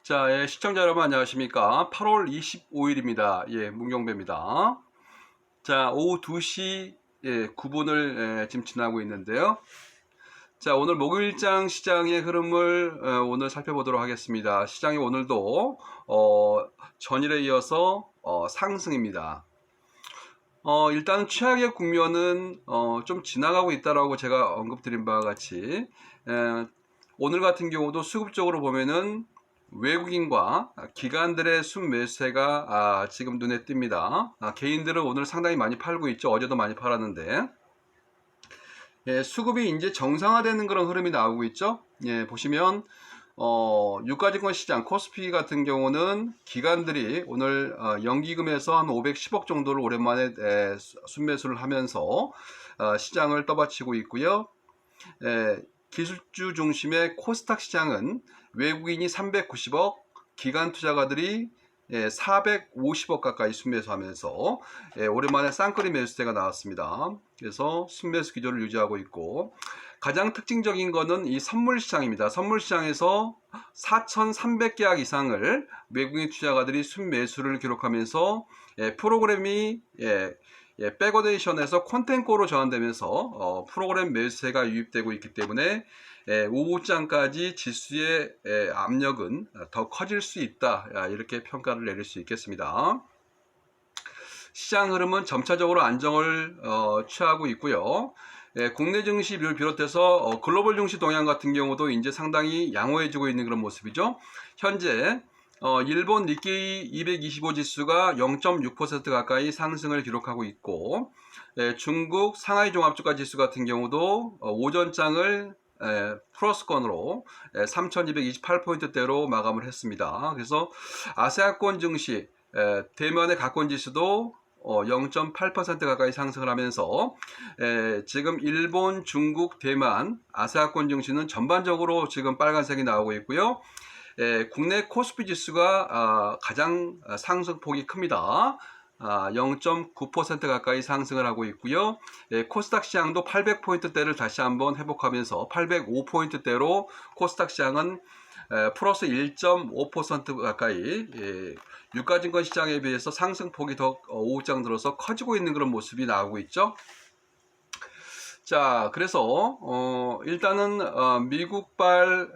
자, 시청자 여러분 안녕하십니까? 8월 25일입니다. 문경배입니다. 자, 오후 2시 9분을 지금 지나고 있는데요. 자, 오늘 목요일장 시장의 흐름을 오늘 살펴보도록 하겠습니다. 시장이 오늘도 전일에 이어서 상승입니다. 일단 최악의 국면은 좀 지나가고 있다라고 제가 언급드린 바와 같이 오늘 같은 경우도 수급적으로 보면은 외국인과 기관들의 순매수세가 지금 눈에 띕니다. 개인들은 오늘 상당히 많이 팔고 있죠. 어제도 많이 팔았는데 수급이 이제 정상화되는 그런 흐름이 나오고 있죠. 보시면 유가증권 시장 코스피 같은 경우는 기관들이 오늘 연기금에서 한 510억 정도를 오랜만에 순매수를 하면서 시장을 떠받치고 있고요. 기술주 중심의 코스닥 시장은 외국인이 390억, 기관 투자가들이 450억 가까이 순매수하면서 오랜만에 쌍끌이 매수세가 나왔습니다. 그래서 순매수 기조를 유지하고 있고, 가장 특징적인 거는 이 선물 시장입니다. 선물 시장에서 4,300계약 이상을 외국인 투자가들이 순매수를 기록하면서 프로그램이 백어데이션에서 콘텐코로 전환되면서 프로그램 매수세가 유입되고 있기 때문에 오후장까지 지수의 압력은 더 커질 수 있다, 이렇게 평가를 내릴 수 있겠습니다. 시장 흐름은 점차적으로 안정을 취하고 있고요. 국내 증시를 비롯해서 글로벌 증시 동향 같은 경우도 이제 상당히 양호해지고 있는 그런 모습이죠. 현재 일본 니케이 225 지수가 0.6% 가까이 상승을 기록하고 있고, 중국 상하이 종합주가 지수 같은 경우도 오전장을 플러스권으로 3228포인트대로 마감을 했습니다. 그래서 아시아권 증시 대면의 가권 지수도 0.8% 가까이 상승을 하면서 지금 일본, 중국, 대만, 아시아권 증시는 전반적으로 지금 빨간색이 나오고 있고요. 국내 코스피 지수가 가장 상승폭이 큽니다. 0.9% 가까이 상승을 하고 있고요. 코스닥 시장도 800포인트대를 다시 한번 회복하면서 805포인트대로 코스닥 시장은 플러스 1.5% 가까이 유가증권 시장에 비해서 상승폭이 더 오후장 들어서 커지고 있는 그런 모습이 나오고 있죠. 자, 그래서 일단은 미국발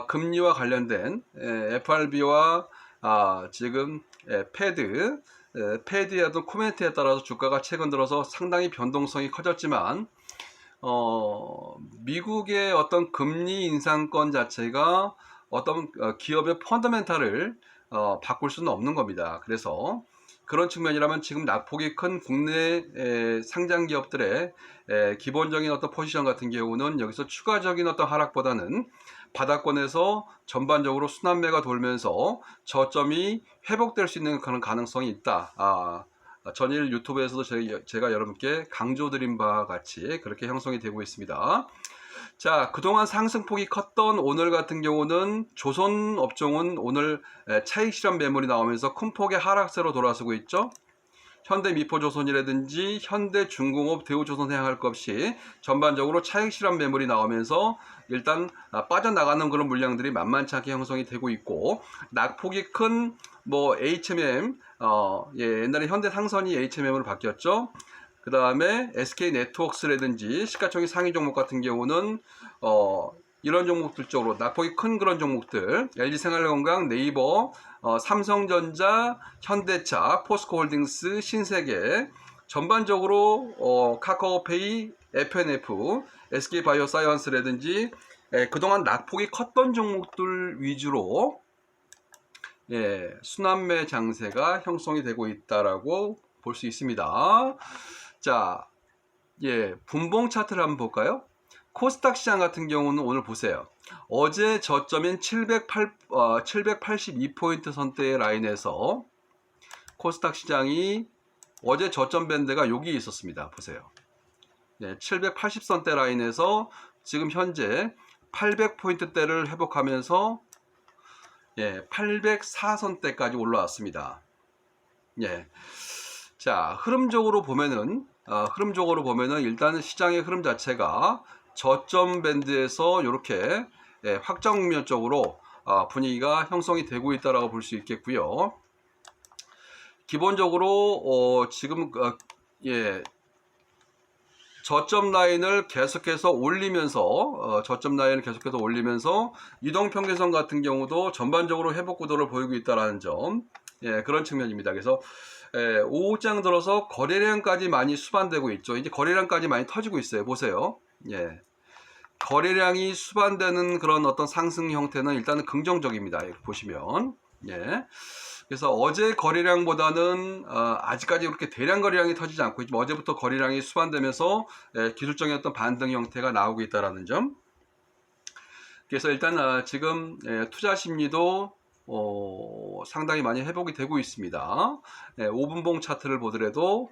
금리와 관련된 FRB와 지금 패드의 어떤 코멘트에 따라서 주가가 최근 들어서 상당히 변동성이 커졌지만 미국의 어떤 금리 인상권 자체가 어떤 기업의 펀더멘탈을 바꿀 수는 없는 겁니다. 그래서 그런 측면이라면 지금 낙폭이 큰 국내 상장 기업들의 기본적인 어떤 포지션 같은 경우는 여기서 추가적인 어떤 하락보다는 바닥권에서 전반적으로 순환매가 돌면서 저점이 회복될 수 있는 그런 가능성이 있다. 전일 유튜브에서도 제가 여러분께 강조드린 바와 같이 그렇게 형성이 되고 있습니다. 자, 그동안 상승폭이 컸던 오늘 같은 경우는 조선 업종은 오늘 차익 실현 매물이 나오면서 큰 폭의 하락세로 돌아서고 있죠. 현대미포조선이라든지 현대중공업, 대우조선 생각할 것 없이 전반적으로 차익 실현 매물이 나오면서 일단 빠져나가는 그런 물량들이 만만치 않게 형성이 되고 있고, 낙폭이 큰 HMM, 옛날에 현대상선이 HMM으로 바뀌었죠. 그 다음에 SK네트워크스라든지 시가총액 상위 종목 같은 경우는 이런 종목들 쪽으로 낙폭이 큰 그런 종목들, LG생활건강, 네이버, 삼성전자, 현대차, 포스코홀딩스, 신세계, 전반적으로 카카오페이, FNF, SK바이오사이언스라든지 그동안 낙폭이 컸던 종목들 위주로 순환매 장세가 형성이 되고 있다라고 볼 수 있습니다. 자, 분봉 차트를 한번 볼까요? 코스닥 시장 같은 경우는 오늘 보세요. 어제 저점인 782포인트 선대 라인에서 코스닥 시장이 어제 저점 밴드가 여기 있었습니다. 보세요. 780선대 라인에서 지금 현재 800포인트대를 회복하면서 804선대까지 올라왔습니다. 자, 흐름적으로 보면은 일단 시장의 흐름 자체가 저점 밴드에서 이렇게 확정 국면 쪽으로 분위기가 형성이 되고 있다라고 볼 수 있겠고요. 기본적으로 지금 예, 저점 라인을 계속해서 올리면서 이동평균선 같은 경우도 전반적으로 회복 구도를 보이고 있다는 점, 예, 그런 측면입니다. 그래서 오후장 들어서 거래량까지 많이 수반되고 있죠. 이제 거래량까지 많이 터지고 있어요. 보세요. 예, 거래량이 수반되는 그런 어떤 상승 형태는 일단은 긍정적입니다. 이렇게 보시면, 예. 그래서 어제 거래량보다는 아직까지 그렇게 대량 거래량이 터지지 않고 있지만 어제부터 거래량이 수반되면서 기술적인 어떤 반등 형태가 나오고 있다는 점. 그래서 일단 지금 투자 심리도 상당히 많이 회복이 되고 있습니다. 5분봉 차트를 보더라도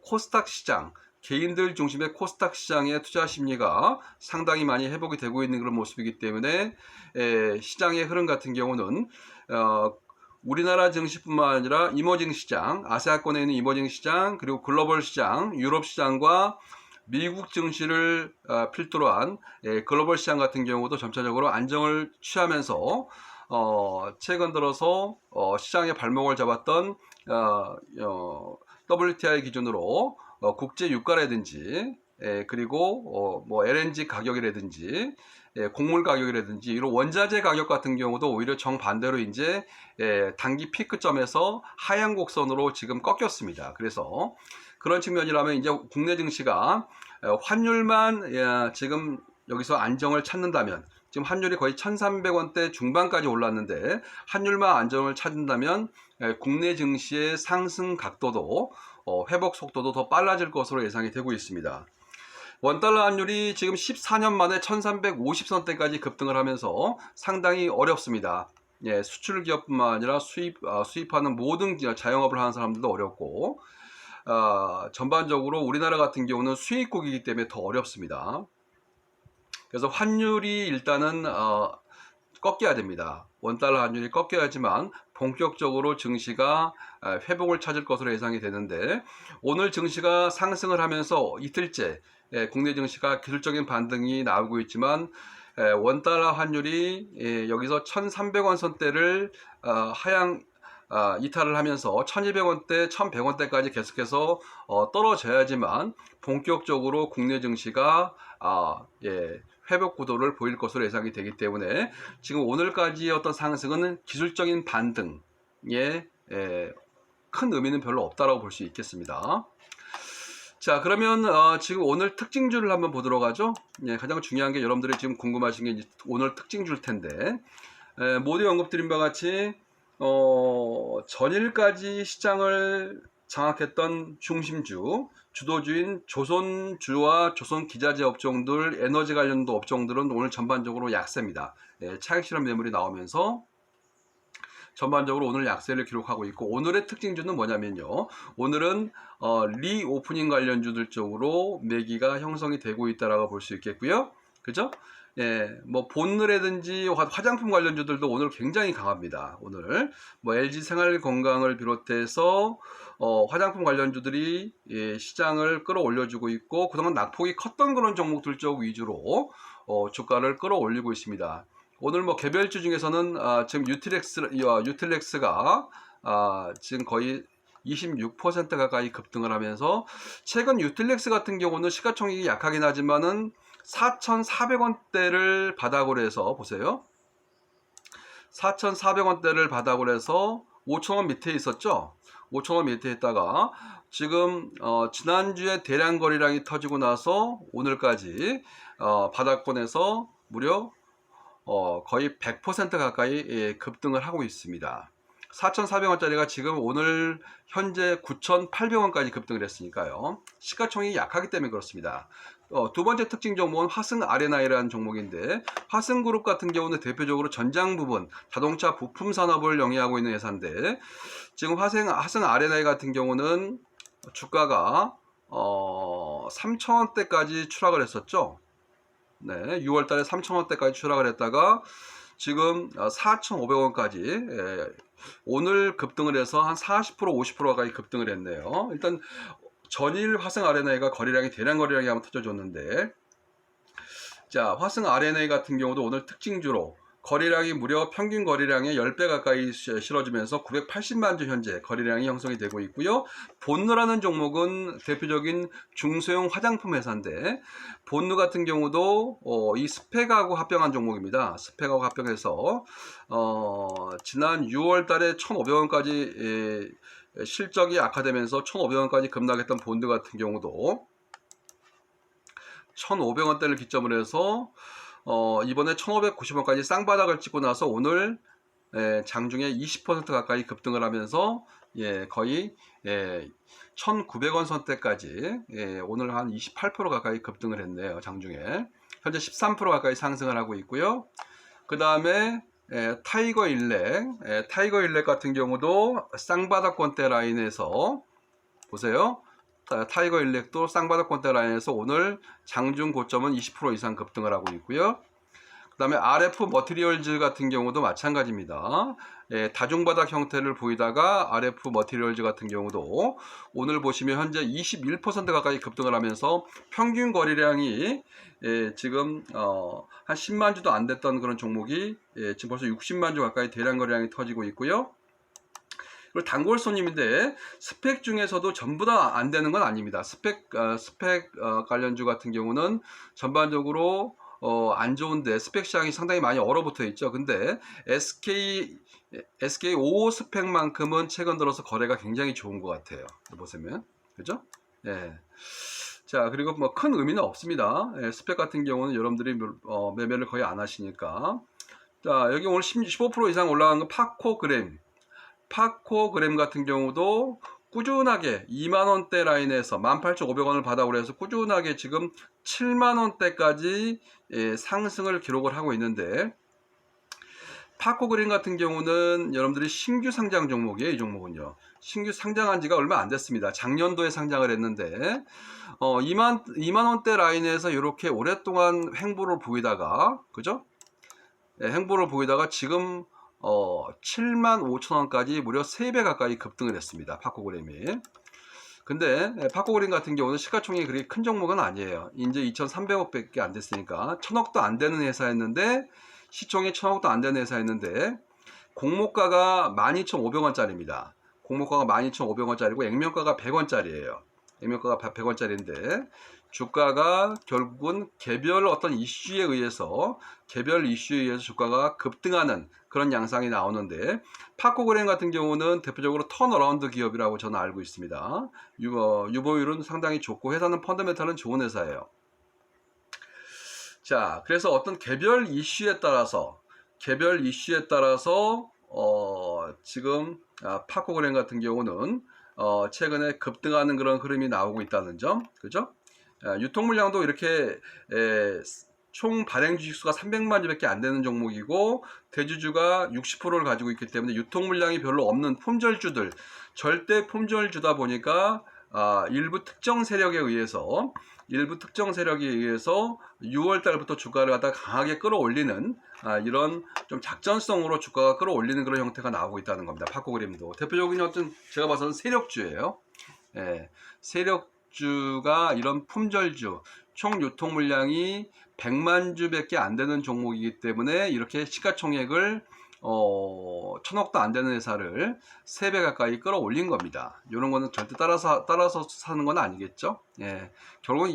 코스닥 시장, 개인들 중심의 코스닥 시장의 투자 심리가 상당히 많이 회복이 되고 있는 그런 모습이기 때문에 시장의 흐름 같은 경우는 우리나라 증시뿐만 아니라 이머징 시장, 아시아권에 있는 이머징 시장, 그리고 글로벌 시장, 유럽 시장과 미국 증시를 필두로 한 글로벌 시장 같은 경우도 점차적으로 안정을 취하면서 최근 들어서 시장의 발목을 잡았던 WTI 기준으로 국제 유가라든지 그리고 뭐 LNG 가격이라든지 곡물 가격이라든지 이런 원자재 가격 같은 경우도 오히려 정반대로 이제 단기 피크점에서 하향 곡선으로 지금 꺾였습니다. 그래서 그런 측면이라면 이제 국내 증시가 환율만 지금 여기서 안정을 찾는다면, 지금 환율이 거의 1,300원대 중반까지 올랐는데 환율만 안정을 찾는다면 국내 증시의 상승 각도도 회복 속도도 더 빨라질 것으로 예상이 되고 있습니다. 원달러 환율이 지금 14년 만에 1350선대까지 급등을 하면서 상당히 어렵습니다. 예, 수출 기업뿐만 아니라 수입하는 모든 자영업을 하는 사람들도 어렵고, 전반적으로 우리나라 같은 경우는 수입국이기 때문에 더 어렵습니다. 그래서 환율이 일단은 꺾여야 됩니다. 원달러 환율이 꺾여야지만 본격적으로 증시가 회복을 찾을 것으로 예상이 되는데, 오늘 증시가 상승을 하면서 이틀째 국내 증시가 기술적인 반등이 나오고 있지만 원달러 환율이 여기서 1,300원 선대를 하향 이탈을 하면서 1,200원대, 1,100원대까지 계속해서 떨어져야지만 본격적으로 국내 증시가 회복 구도를 보일 것으로 예상이 되기 때문에 지금 오늘까지의 어떤 상승은 기술적인 반등에 큰 의미는 별로 없다라고 볼 수 있겠습니다. 자, 그러면 지금 오늘 특징주를 한번 보도록 하죠. 가장 중요한 게 여러분들이 지금 궁금하신 게 이제 오늘 특징주일 텐데, 모두 언급드린 바와 같이 전일까지 시장을 장악했던 중심주, 주도주인 조선주와 조선기자재 업종들, 에너지 관련도 업종들은 오늘 전반적으로 약세입니다. 차익실현 매물이 나오면서 전반적으로 오늘 약세를 기록하고 있고, 오늘의 특징주는 뭐냐면요, 오늘은 리오프닝 관련주들 쪽으로 매기가 형성이 되고 있다라고 볼 수 있겠고요. 그죠? 뭐 본느라든지 화장품 관련주들도 오늘 굉장히 강합니다. 오늘 뭐 LG 생활건강을 비롯해서 화장품 관련주들이 시장을 끌어올려주고 있고, 그동안 낙폭이 컸던 그런 종목들 쪽 위주로 주가를 끌어올리고 있습니다. 오늘 뭐 개별주 중에서는 지금 유틸렉스가 지금 거의 26% 가까이 급등을 하면서, 최근 유틸렉스 같은 경우는 시가총액이 약하긴 하지만은 4,400원대를 바닥으로 해서 보세요. 4,400원대를 바닥으로 해서 5,000원 밑에 있었죠. 5,000원 밑에 있다가 지금 지난주에 대량 거래량이 터지고 나서 오늘까지 바닥권에서 무려 거의 100% 가까이 급등을 하고 있습니다. 4,400원짜리가 지금 오늘 현재 9,800원까지 급등을 했으니까요. 시가총액이 약하기 때문에 그렇습니다. 두 번째 특징 종목은 화승 R&I라는 종목인데, 화승그룹 같은 경우는 대표적으로 전장 부분, 자동차 부품 산업을 영위하고 있는 회사인데, 지금 화승 R&I 같은 경우는 주가가 3,000원대까지 추락을 했었죠. 네, 6월 달에 3,000원대까지 추락을 했다가 지금 4,500원까지 오늘 급등을 해서 한 40% 50% 가까이 급등을 했네요. 일단 전일 화승 R&I가 거래량이 대량 거래량이 한번 터져줬는데, 자, 화승 R&I 같은 경우도 오늘 특징주로 거래량이 무려 평균 거래량의 10배 가까이 실어주면서 980만 주 현재 거래량이 형성이 되고 있고요. 본느라는 종목은 대표적인 중소형 화장품 회사인데, 본느 같은 경우도 이 스펙하고 합병한 종목입니다. 스펙하고 합병해서 지난 6월 달에 1,500원까지 실적이 악화되면서 1,500원까지 급락했던 본드 같은 경우도 1,500원대를 기점으로 해서 이번에 1,590원까지 쌍바닥을 찍고 나서 오늘 장중에 20% 가까이 급등을 하면서 거의 1,900원 선대까지 오늘 한 28% 가까이 급등을 했네요. 장중에 현재 13% 가까이 상승을 하고 있고요. 그 다음에 타이거 일렉 같은 경우도 쌍바닥권대 라인에서 보세요. 타이거 일렉도 쌍바닥권대 라인에서 오늘 장중 고점은 20% 이상 급등을 하고 있고요. 그 다음에 RF 머티리얼즈 같은 경우도 마찬가지입니다. 다중바닥 형태를 보이다가 RF 머티리얼즈 같은 경우도 오늘 보시면 현재 21% 가까이 급등을 하면서 평균 거래량이 지금 한 10만 주도 안 됐던 그런 종목이 지금 벌써 60만 주 가까이 대량 거래량이 터지고 있고요. 그리고 단골 손님인데 스펙 중에서도 전부 다 안 되는 건 아닙니다. 스펙 관련주 같은 경우는 전반적으로 안 좋은데 스펙 시장이 상당히 많이 얼어붙어 있죠. 근데 SK55 스펙만큼은 최근 들어서 거래가 굉장히 좋은 것 같아요. 보시면 그죠? 예. 자, 그리고 뭐 큰 의미는 없습니다. 스펙 같은 경우는 여러분들이 매매를 거의 안 하시니까. 자, 여기 오늘 15% 이상 올라간 건 파코그램 같은 경우도 꾸준하게 2만원대 라인에서 18,500원을 바닥으로 해서 꾸준하게 지금 7만원대까지 상승을 기록을 하고 있는데, 파코그램 같은 경우는 여러분들이 신규 상장 종목이에요. 이 종목은요, 신규 상장한 지가 얼마 안 됐습니다. 작년도에 상장을 했는데 2만원대 라인에서 이렇게 오랫동안 횡보를 보이다가, 그죠? 횡보를 보이다가 지금 75,000원까지 무려 3배 가까이 급등을 했습니다. 파코그램이. 근데 파코그램 같은 경우는 시가총액이 그렇게 큰 종목은 아니에요. 이제 2,300억 밖에 안 됐으니까 1,000억도 안 되는 회사였는데, 시총이 1,000억도 안 되는 회사였는데 공모가가 12,500원짜리입니다. 공모가가 12,500원짜리고 액면가가 100원짜리예요. 액면가가 100원짜리인데 주가가 결국은 개별 어떤 이슈에 의해서 주가가 급등하는 그런 양상이 나오는데, 파코그램 같은 경우는 대표적으로 턴어라운드 기업이라고 저는 알고 있습니다. 유보율은 상당히 좋고 회사는 펀더멘탈은 좋은 회사예요. 자, 그래서 어떤 개별 이슈에 따라서 지금 파코그램 같은 경우는 최근에 급등하는 그런 흐름이 나오고 있다는 점, 그죠? 유통 물량도 이렇게 총 발행 주식수가 300만 주밖에 안 되는 종목이고 대주주가 60%를 가지고 있기 때문에 유통 물량이 별로 없는 품절주들, 절대 품절주다 보니까 일부 특정 세력에 의해서 6월 달부터 주가를 갖다 강하게 끌어올리는 이런 좀 작전성으로 주가가 끌어올리는 그런 형태가 나오고 있다는 겁니다. 파코그램도 대표적인 어떤 제가 봐서는 세력주예요. 세력주가 이런 품절주, 총 유통 물량이 100만 주밖에 안 되는 종목이기 때문에 이렇게 시가총액을 1,000억도 안 되는 회사를 3배 가까이 끌어올린 겁니다. 이런 거는 절대 따라서 사는 건 아니겠죠. 결국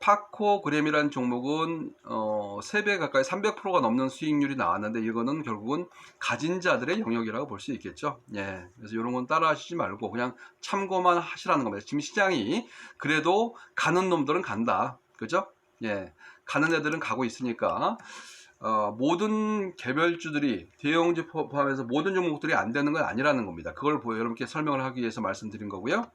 파코그램이라는 종목은 3배 가까이 300%가 넘는 수익률이 나왔는데, 이거는 결국은 가진 자들의 영역이라고 볼 수 있겠죠. 그래서 이런 건 따라 하시지 말고 그냥 참고만 하시라는 겁니다. 지금 시장이 그래도 가는 놈들은 간다, 그죠? 가는 애들은 가고 있으니까 모든 개별주들이 대형주 포함해서 모든 종목들이 안 되는 건 아니라는 겁니다. 그걸 여러분께 설명을 하기 위해서 말씀드린 거고요.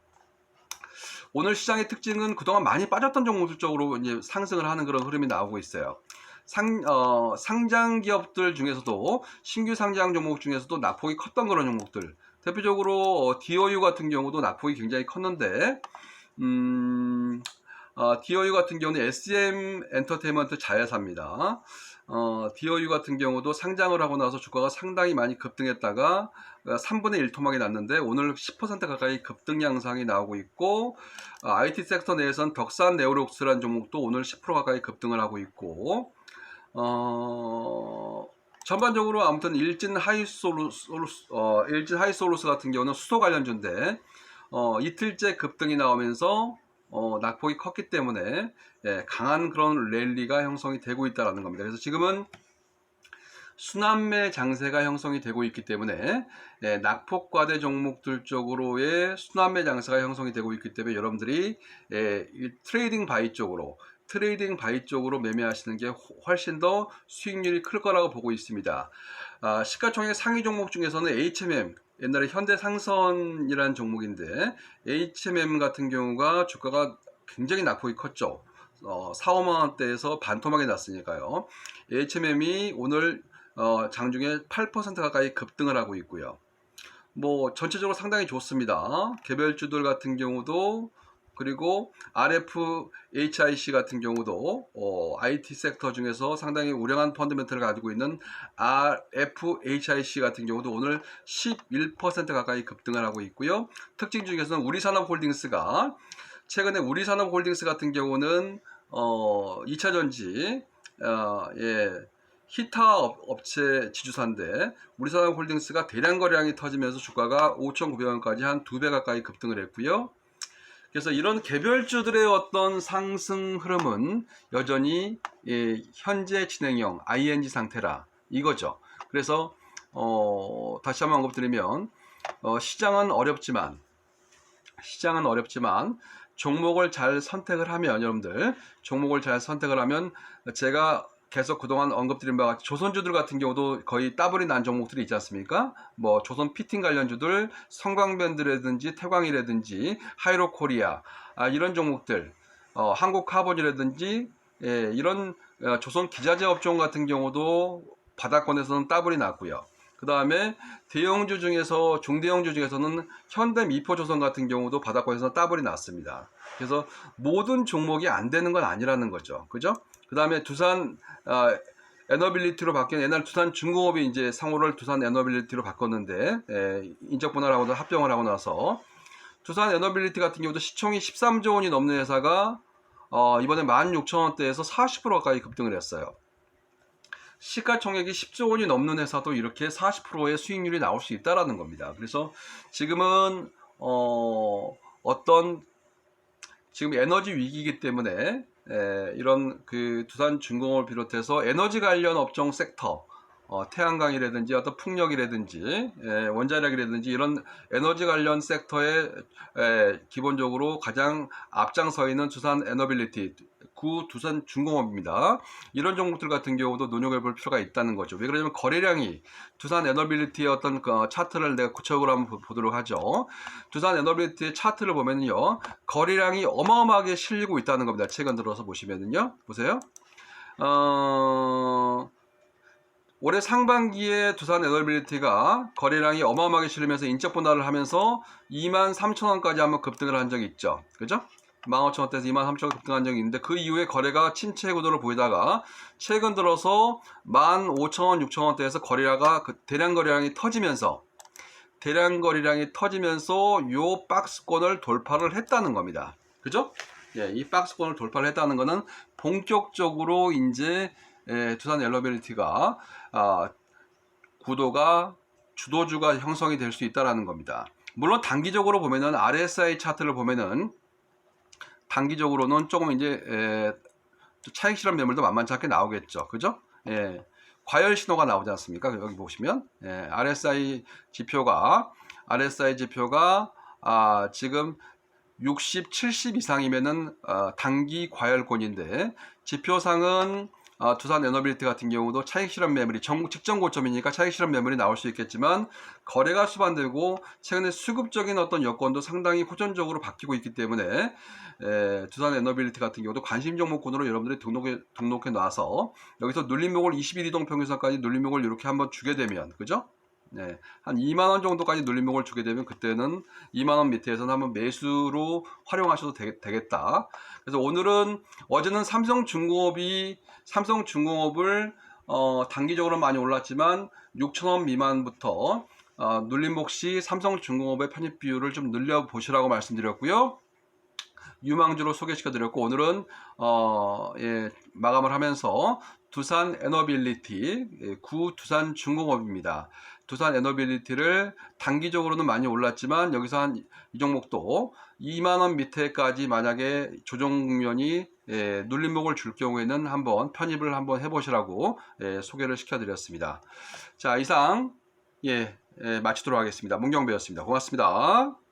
오늘 시장의 특징은 그동안 많이 빠졌던 종목들 쪽으로 이제 상승을 하는 그런 흐름이 나오고 있어요. 상장 기업들 중에서도, 신규 상장 종목 중에서도 낙폭이 컸던 그런 종목들, 대표적으로 DOU 같은 경우도 낙폭이 굉장히 컸는데, DOU 같은 경우는 SM 엔터테인먼트 자회사입니다. DOU 같은 경우도 상장을 하고 나서 주가가 상당히 많이 급등했다가 3분의 1 토막이 났는데 오늘 10% 가까이 급등 양상이 나오고 있고, IT 섹터 내에선 덕산 네오록스라는 종목도 오늘 10% 가까이 급등을 하고 있고, 전반적으로 아무튼 일진 하이솔루스 같은 경우는 수소 관련주인데 이틀째 급등이 나오면서 낙폭이 컸기 때문에 강한 그런 랠리가 형성이 되고 있다는 겁니다. 그래서 지금은 순환매 장세가 형성이 되고 있기 때문에 낙폭 과대 종목들 쪽으로의 순환매 장세가 형성이 되고 있기 때문에 여러분들이 이 트레이딩 바이 쪽으로 매매하시는 게 훨씬 더 수익률이 클 거라고 보고 있습니다. 시가총액 상위 종목 중에서는 HMM, 옛날에 현대상선이라는 종목인데 HMM 같은 경우가 주가가 굉장히 낙폭이 컸죠. 4, 5만 원대에서 반토막이 났으니까요. HMM이 오늘 장중에 8% 가까이 급등을 하고 있고요. 뭐 전체적으로 상당히 좋습니다. 개별주들 같은 경우도, 그리고 RFHIC 같은 경우도 IT 섹터 중에서 상당히 우량한 펀더멘털을 가지고 있는 RFHIC 같은 경우도 오늘 11% 가까이 급등을 하고 있고요. 특징 중에서는 우리산업홀딩스가, 최근에 우리산업홀딩스 같은 경우는 2차전지 히타 업체 지주사인데 우리산업홀딩스가 대량 거래량이 터지면서 주가가 5,900원까지 한 2배 가까이 급등을 했고요. 그래서 이런 개별주들의 어떤 상승 흐름은 여전히 현재 진행형 ING 상태라 이거죠. 그래서 다시 한번 언급드리면 시장은 어렵지만 종목을 잘 선택을 하면, 여러분들 종목을 잘 선택을 하면, 제가 계속 그동안 언급드린 바와 같이 조선주들 같은 경우도 거의 더블이 난 종목들이 있지 않습니까? 뭐 조선 피팅 관련주들, 성광밴드라든지 태광이라든지 하이로코리아, 이런 종목들, 한국카본이라든지 이런 조선 기자재 업종 같은 경우도 바닥권에서는 더블이 났고요. 그 다음에 대형주 중에서, 중대형주 중에서는 현대미포조선 같은 경우도 바닥권에서 더블이 났습니다. 그래서 모든 종목이 안 되는 건 아니라는 거죠. 그죠? 그 다음에 두산 에너빌리티로 바뀐, 옛날 두산중공업이 이제 상호를 두산 에너빌리티로 바꿨는데 인적 분할을 하고 합병을 하고 나서 두산 에너빌리티 같은 경우도 시총이 13조 원이 넘는 회사가 이번에 16,000원대에서 40% 가까이 급등을 했어요. 시가총액이 10조 원이 넘는 회사도 이렇게 40%의 수익률이 나올 수 있다라는 겁니다. 그래서 지금은 지금 에너지 위기이기 때문에 이런 그 두산중공업을 비롯해서 에너지 관련 업종 섹터, 태양광이라든지 어떤 풍력이라든지 원자력이라든지 이런 에너지 관련 섹터에 기본적으로 가장 앞장서 있는 두산 에너빌리티, 구 두산중공업입니다. 이런 종목들 같은 경우도 눈여겨볼 필요가 있다는 거죠. 왜 그러냐면 거래량이, 두산 에너빌리티의 어떤 그 차트를 내가 구체적으로 한번 보도록 하죠. 두산 에너빌리티의 차트를 보면요, 거래량이 어마어마하게 실리고 있다는 겁니다. 최근 들어서 보시면은요, 보세요. 올해 상반기에 두산 에너빌리티가 거래량이 어마어마하게 실리면서 인적 분할을 하면서 23,000원까지 한번 급등을 한 적이 있죠. 그죠? 15,000원대에서 23,000원 급등한 적이 있는데, 그 이후에 거래가 침체 구도를 보이다가 최근 들어서 15,000원, 6,000원대에서 거래가 대량 거래량이 터지면서 요 박스권을 돌파를 했다는 겁니다. 그죠? 이 박스권을 돌파를 했다는 거는 본격적으로 이제 두산 에너빌리티가 주도주가 형성이 될 수 있다라는 겁니다. 물론 단기적으로 보면은 RSI 차트를 보면은 단기적으로는 조금 이제 차익 실현 매물도 만만치 않게 나오겠죠. 그죠? 과열 신호가 나오지 않습니까? 여기 보시면 RSI 지표가 지금 60, 70 이상이면은 단기 과열권인데, 지표상은 두산 에너빌리티 같은 경우도 차익 실현 매물이 직전 고점이니까 차익 실현 매물이 나올 수 있겠지만, 거래가 수반되고 최근에 수급적인 어떤 여건도 상당히 호전적으로 바뀌고 있기 때문에 두산 에너빌리티 같은 경우도 관심 종목군으로 여러분들이 등록해 놔서 여기서 눌림목을 21이동 평균선까지 눌림목을 이렇게 한번 주게 되면, 그죠? 한 2만원 정도까지 눌림목을 주게 되면 그때는 2만원 밑에서는 한번 매수로 활용하셔도 되겠다. 그래서 어제는 삼성중공업을 단기적으로 많이 올랐지만 6,000원 미만부터 눌림목 시 삼성중공업의 편입 비율을 좀 늘려보시라고 말씀드렸고요. 유망주로 소개시켜드렸고, 오늘은 마감을 하면서 두산 에너빌리티, 구 두산중공업입니다. 두산 에너빌리티를 단기적으로는 많이 올랐지만 여기서 한 이 종목도 2만원 밑에까지 만약에 조정 국면이 눌림목을 줄 경우에는 한번 편입을 한번 해보시라고 소개를 시켜드렸습니다. 자, 이상 마치도록 하겠습니다. 문경배였습니다. 고맙습니다.